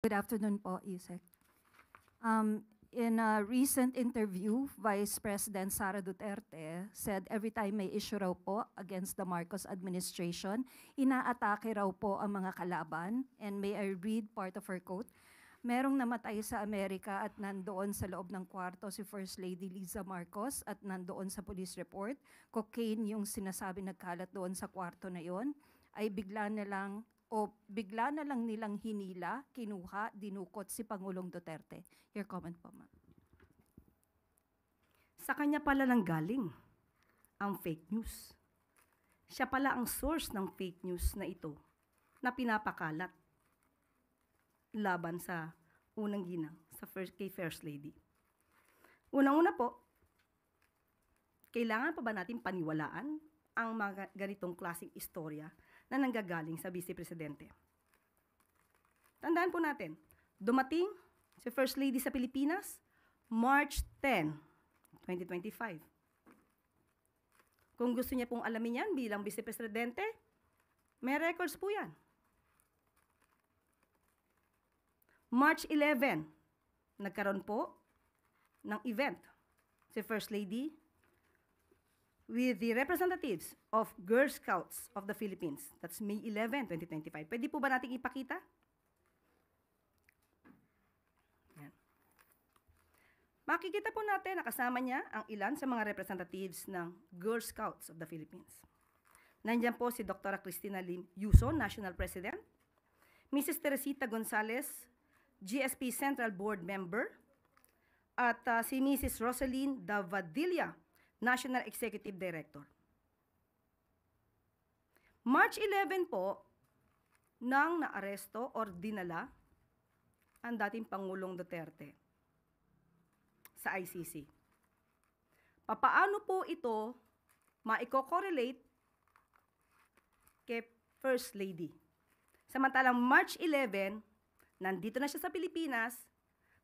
Good afternoon po, Yusek. In a recent interview, Vice President Sara Duterte said every time may issue raw po against the Marcos administration, inaatake raw po ang mga kalaban. And may I read part of her quote? Merong namatay sa Amerika at nandoon sa loob ng kwarto si First Lady Liza Marcos at nandoon sa police report. Cocaine yung sinasabi nagkalat doon sa kwarto na yon, ay bigla na lang nilang hinila, kinuha, dinukot si Pangulong Duterte. Your comment po, ma'am. Sa kanya pala nang galing ang fake news. Siya pala ang source ng fake news na ito na pinapakalat laban sa unang ginang, kay First Lady. Unang-una po, kailangan pa ba natin paniwalaan ang mga ganitong klaseng istorya na nanggagaling sa Vice Presidente? Tandaan po natin, dumating si First Lady sa Pilipinas, March 10, 2025. Kung gusto niya pong alamin yan bilang Vice Presidente, may records po yan. March 11, nagkaroon po ng event si First Lady with the representatives of Girl Scouts of the Philippines. That's May 11, 2025. Pwede po ba natin ipakita? Yan. Makikita po natin na kasama niya ang ilan sa mga representatives ng Girl Scouts of the Philippines. Nandiyan po si Dr. Cristina Lim Yuso, National President, Mrs. Teresita Gonzalez, GSP Central Board Member, at si Mrs. Rosaline Davadilla, National Executive Director. March 11 po, nang naaresto or dinala ang dating Pangulong Duterte sa ICC. Papaano po ito maiko-correlate kay First Lady? Samantalang March 11, nandito na siya sa Pilipinas,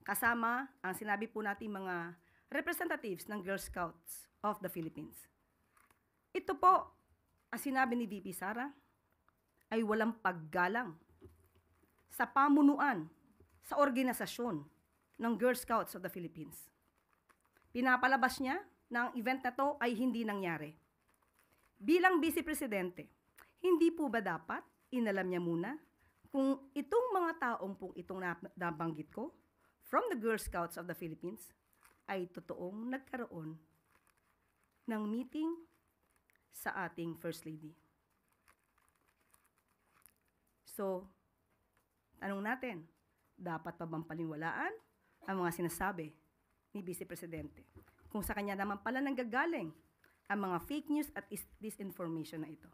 kasama ang sinabi po nating mga representatives ng Girl Scouts of the Philippines. Ito po, ang sinabi ni VP Sara, ay walang paggalang sa pamunuan, sa organisasyon ng Girl Scouts of the Philippines. Pinapalabas niya na ang event na to ay hindi nangyari. Bilang Vice Presidente, hindi po ba dapat inalam niya muna kung itong mga taong pong itong nabanggit ko from the Girl Scouts of the Philippines ay totoong nagkaroon ng meeting sa ating First Lady? So, tanong natin, dapat pa bang paniwalaan ang mga sinasabi ni Vice Presidente kung sa kanya naman pala nanggagaling ang mga fake news at disinformation na ito?